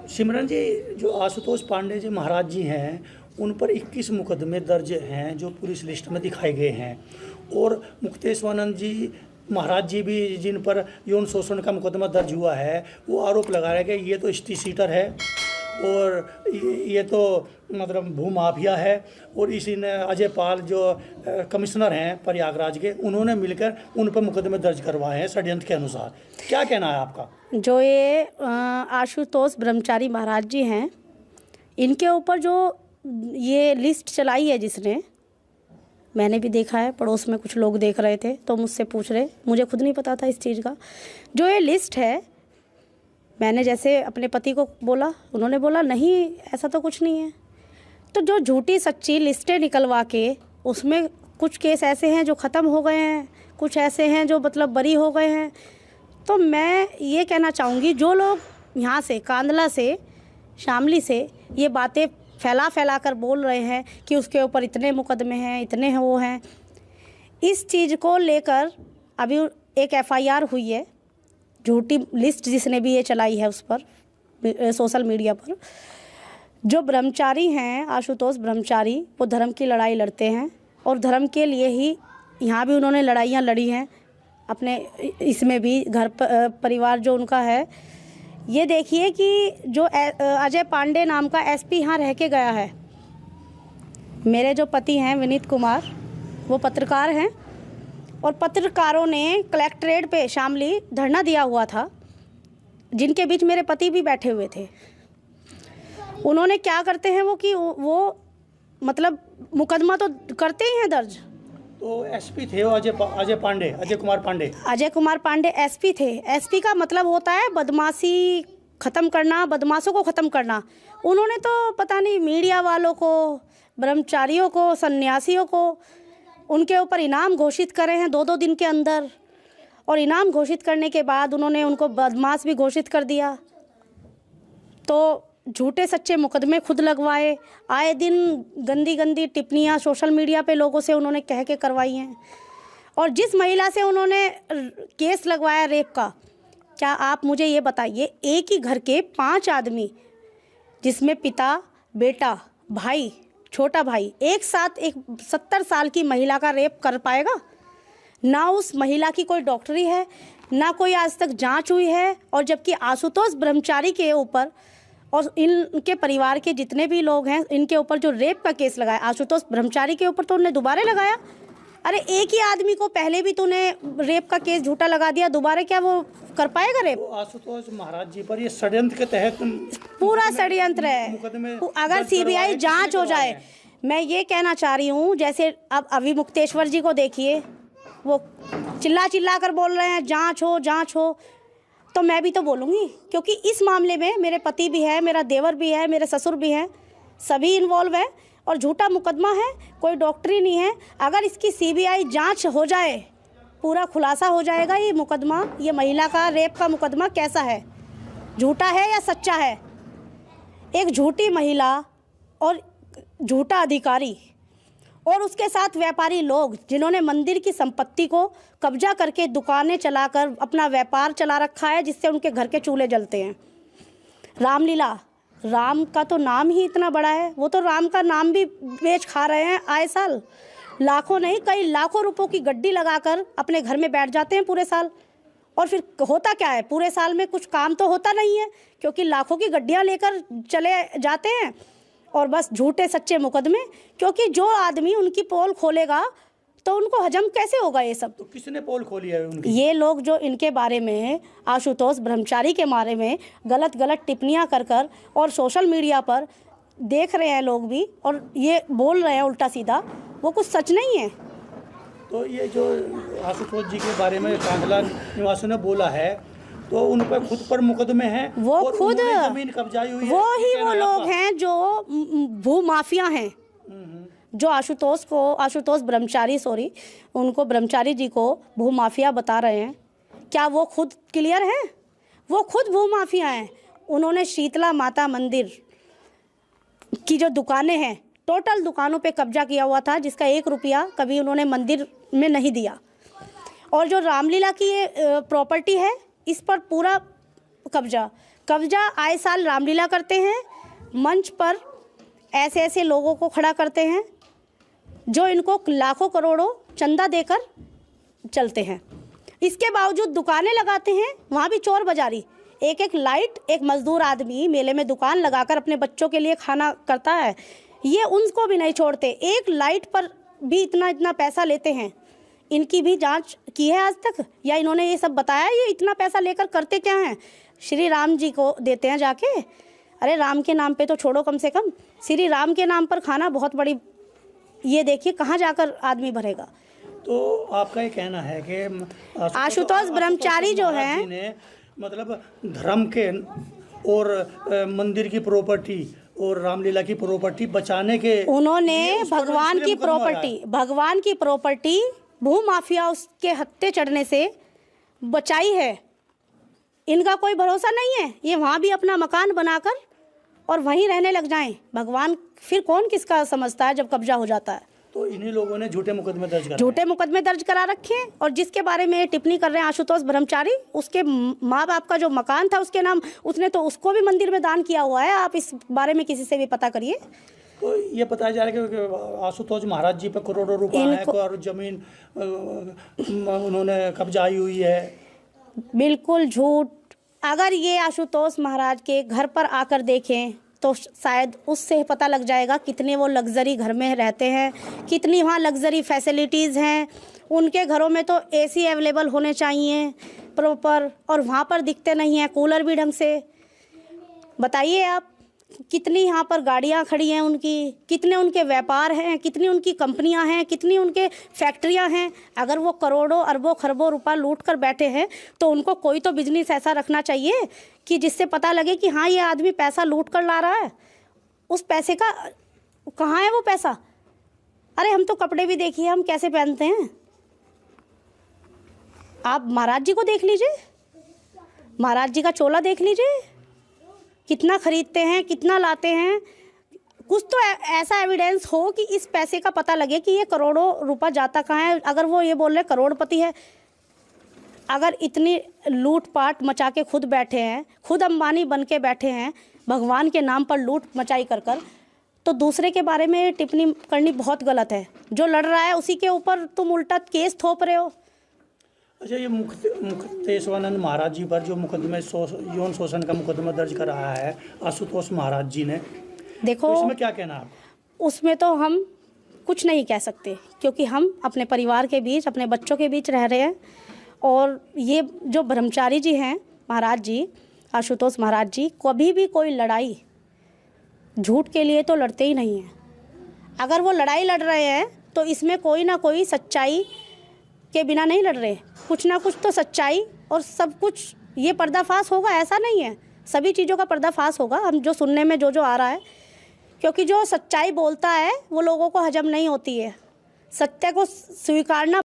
सिमरन जी, जो आशुतोष पांडे जी महाराज जी हैं, उन पर 21 मुकदमे दर्ज हैं जो पुलिस लिस्ट में दिखाए गए हैं, और मुक्तेश्वरानंद जी महाराज जी भी, जिन पर यौन शोषण का मुकदमा दर्ज हुआ है, वो आरोप लगा रहे हैं कि ये तो स्टी सीटर है और ये तो मतलब भूमाफिया है, और इसी ने अजय पाल जो कमिश्नर हैं प्रयागराज के, उन्होंने मिलकर उन पर मुकदमे दर्ज करवाए हैं षड्यंत्र के अनुसार। क्या कहना है आपका? जो ये आशुतोष ब्रह्मचारी महाराज जी हैं, इनके ऊपर जो ये लिस्ट चलाई है जिसने, मैंने भी देखा है, पड़ोस में कुछ लोग देख रहे थे तो मुझसे पूछ रहे, मुझे खुद नहीं पता था इस चीज़ का। जो ये लिस्ट है, मैंने जैसे अपने पति को बोला, उन्होंने बोला नहीं ऐसा तो कुछ नहीं है। तो जो झूठी सच्ची लिस्टें निकलवा के, उसमें कुछ केस ऐसे हैं जो ख़त्म हो गए हैं, कुछ ऐसे हैं जो मतलब बरी हो गए हैं। तो मैं ये कहना चाहूँगी, जो लोग यहाँ से कांदला से, शामली से ये बातें फैला कर बोल रहे हैं कि उसके ऊपर इतने मुकदमे हैं, इतने वो हैं, इस चीज़ को लेकर अभी एक एफआईआर हुई है, झूठी लिस्ट जिसने भी ये चलाई है उस पर सोशल मीडिया पर। जो ब्रह्मचारी हैं, आशुतोष ब्रह्मचारी, वो धर्म की लड़ाई लड़ते हैं और धर्म के लिए ही यहाँ भी उन्होंने लड़ाइयाँ लड़ी हैं, अपने इसमें भी घर परिवार जो उनका है। ये देखिए कि जो अजय पांडे नाम का एसपी यहाँ रह के गया है, मेरे जो पति हैं विनीत कुमार, वो पत्रकार हैं, और पत्रकारों ने कलेक्ट्रेट पे शामली धरना दिया हुआ था, जिनके बीच मेरे पति भी बैठे हुए थे। उन्होंने क्या करते हैं वो कि वो मतलब मुकदमा तो करते ही हैं दर्ज। तो एसपी थे वो अजय कुमार पांडे एसपी थे। एसपी का मतलब होता है बदमाशी ख़त्म करना, बदमाशों को ख़त्म करना। उन्होंने तो पता नहीं मीडिया वालों को, ब्रह्मचारियों को, सन्यासियों को, उनके ऊपर इनाम घोषित करे हैं 2-2 दिन के अंदर, और इनाम घोषित करने के बाद उन्होंने उनको बदमाश भी घोषित कर दिया। तो झूठे सच्चे मुकदमे खुद लगवाए, आए दिन गंदी गंदी टिप्पणियाँ सोशल मीडिया पे लोगों से उन्होंने कह के करवाई हैं। और जिस महिला से उन्होंने केस लगवाया रेप का, क्या आप मुझे ये बताइए, एक ही घर के 5 आदमी, जिसमें पिता, बेटा, भाई, छोटा भाई, एक साथ एक 70 साल की महिला का रेप कर पाएगा? ना उस महिला की कोई डॉक्टरी है, ना कोई आज तक जांच हुई है। और जबकि आशुतोष ब्रह्मचारी के ऊपर और इनके परिवार के जितने भी लोग हैं, इनके ऊपर जो रेप का केस लगाया, आशुतोष ब्रह्मचारी के ऊपर तो उन्होंने दोबारा लगाया। अरे एक ही आदमी को पहले भी तूने रेप का केस झूठा लगा दिया, दोबारा क्या वो कर पाएगा रेप? आशुतोष महाराज जी पर ये षड्यंत्र के तहत पूरा षड्यंत्र है। अगर सीबीआई जांच हो जाए, मैं ये कहना चाह रही हूँ, जैसे अब अभी मुक्तेश्वर जी को देखिए, वो चिल्ला कर बोल रहे हैं जांच हो, तो मैं भी तो बोलूँगी, क्योंकि इस मामले में मेरे पति भी है, मेरा देवर भी है, मेरे ससुर भी हैं, सभी इन्वॉल्व हैं, और झूठा मुकदमा है, कोई डॉक्टरी नहीं है। अगर इसकी सीबीआई जांच हो जाए, पूरा खुलासा हो जाएगा ये मुकदमा, ये महिला का रेप का मुकदमा कैसा है, झूठा है या सच्चा है। एक झूठी महिला और झूठा अधिकारी और उसके साथ व्यापारी लोग, जिन्होंने मंदिर की संपत्ति को कब्जा करके दुकानें चलाकर अपना व्यापार चला रखा है, जिससे उनके घर के चूल्हे जलते हैं। रामलीला, राम का तो नाम ही इतना बड़ा है, वो तो राम का नाम भी बेच खा रहे हैं आए साल। लाखों नहीं, कई लाखों रुपयों की गड्डी लगाकर अपने घर में बैठ जाते हैं पूरे साल। और फिर होता क्या है, पूरे साल में कुछ काम तो होता नहीं है, क्योंकि लाखों की गड्डियाँ लेकर चले जाते हैं, और बस झूठे सच्चे मुकदमे। क्योंकि जो आदमी उनकी पोल खोलेगा तो उनको हजम कैसे होगा ये सब? तो किसने पोल खोली है उनकी? ये लोग जो इनके बारे में, आशुतोष ब्रह्मचारी के बारे में गलत टिप्पणियां कर और सोशल मीडिया पर देख रहे हैं लोग भी, और ये बोल रहे हैं उल्टा सीधा, वो कुछ सच नहीं है। तो ये जो आशुतोष जी के बारे में कांदला निवासियों ने बोला है, तो उन पर खुद पर मुकदमे हैं, वो खुद जमीन कब्जाई हुई है, वो लोग हैं जो भू माफिया हैं, जो आशुतोष ब्रह्मचारी उनको ब्रह्मचारी जी को भू माफिया बता रहे हैं। क्या वो खुद क्लियर हैं? वो खुद भू माफिया हैं। उन्होंने शीतला माता मंदिर की जो दुकानें हैं, टोटल दुकानों पे कब्जा किया हुआ था, जिसका 1 रुपया कभी उन्होंने मंदिर में नहीं दिया। और जो रामलीला की ये प्रॉपर्टी है, इस पर पूरा कब्जा, कब्जा आए साल रामलीला करते हैं, मंच पर ऐसे ऐसे लोगों को खड़ा करते हैं जो इनको लाखों करोड़ों चंदा देकर चलते हैं। इसके बावजूद दुकानें लगाते हैं, वहाँ भी चोर बाजारी। एक एक लाइट, एक मजदूर आदमी मेले में दुकान लगाकर अपने बच्चों के लिए खाना करता है, ये उनको भी नहीं छोड़ते। एक लाइट पर भी इतना इतना पैसा लेते हैं। इनकी भी जांच की है आज तक, या इन्होंने ये सब बताया ये इतना पैसा लेकर करते क्या हैं? श्री राम जी को देते हैं जाके। अरे राम के नाम पे तो छोड़ो, कम से कम श्री राम के नाम पर खाना बहुत बड़ी, ये देखिए कहाँ जाकर आदमी भरेगा। तो आपका ये कहना है कि आशुतोष ब्रह्मचारी जो है, ने मतलब धर्म के और मंदिर की प्रॉपर्टी और रामलीला की प्रॉपर्टी बचाने के उन्होंने लिए उस पर भगवान इसलिए मुकदमा की प्रॉपर्टी भू माफिया उसके हत्थे चढ़ने से बचाई है। इनका कोई भरोसा नहीं है, ये वहाँ भी अपना मकान बनाकर और वहीं रहने लग जाएं। भगवान फिर कौन किसका समझता है जब कब्जा हो जाता है। तो इन्हीं लोगों ने झूठे मुकदमे दर्ज करा रखे हैं। और जिसके बारे में टिप्पणी कर रहे हैं आशुतोष ब्रह्मचारी, उसके माँ बाप का जो मकान था उसके नाम, उसने तो उसको भी मंदिर में दान किया हुआ है। आप इस बारे में किसी से भी पता करिए। तो ये बताया जा रहा है कि आशुतोष महाराज जी पर करोड़ों रुपए हैं और जमीन उन्होंने कब्जाई हुई है। बिल्कुल झूठ। अगर ये आशुतोष महाराज के घर पर आकर देखें तो शायद उससे पता लग जाएगा कितने वो लग्जरी घर में रहते हैं, कितनी वहाँ लग्जरी फैसिलिटीज़ हैं। उनके घरों में तो एसी अवेलेबल होने चाहिए प्रॉपर, और वहाँ पर दिखते नहीं हैं कूलर भी ढंग से। बताइए आप, कितनी यहाँ पर गाड़ियाँ खड़ी हैं उनकी, कितने उनके व्यापार हैं, कितनी उनकी कंपनियाँ हैं, कितनी उनके फैक्ट्रियाँ हैं। अगर वो करोड़ों अरबों खरबों रुपया लूट कर बैठे हैं तो उनको कोई तो बिजनेस ऐसा रखना चाहिए कि जिससे पता लगे कि हाँ ये आदमी पैसा लूट कर ला रहा है। उस पैसे का कहाँ है वो पैसा? अरे हम तो कपड़े भी देखिए हम कैसे पहनते हैं। आप महाराज जी को देख लीजिए, महाराज जी का चोला देख लीजिए, कितना खरीदते हैं, कितना लाते हैं। कुछ तो ऐसा एविडेंस हो कि इस पैसे का पता लगे कि ये करोड़ों रुपया जाता कहाँ है। अगर वो ये बोल रहे करोड़पति है, अगर इतनी लूटपाट मचा के खुद बैठे हैं, खुद अंबानी बन के बैठे हैं, भगवान के नाम पर लूट मचाई कर तो दूसरे के बारे में टिप्पणी करनी बहुत गलत है। जो लड़ रहा है उसी के ऊपर तुम उल्टा केस थोप रहे हो। अच्छा, ये मुक्तेश्वरानंद महाराज जी पर जो मुकदमे यौन शोषण का मुकदमा दर्ज कर रहा है आशुतोष महाराज जी ने, देखो तो इसमें क्या कहना है आप? उसमें तो हम कुछ नहीं कह सकते, क्योंकि हम अपने परिवार के बीच, अपने बच्चों के बीच रह रहे हैं। और ये जो ब्रह्मचारी जी हैं महाराज जी, आशुतोष महाराज जी, कभी भी कोई लड़ाई झूठ के लिए तो लड़ते ही नहीं हैं। अगर वो लड़ाई लड़ रहे हैं तो इसमें कोई ना कोई सच्चाई के बिना नहीं लड़ रहे, कुछ ना कुछ तो सच्चाई और सब कुछ ये पर्दाफाश होगा, ऐसा नहीं है। सभी चीज़ों का पर्दाफाश होगा। हम जो सुनने में जो आ रहा है, क्योंकि जो सच्चाई बोलता है वो लोगों को हजम नहीं होती है। सत्य को स्वीकारना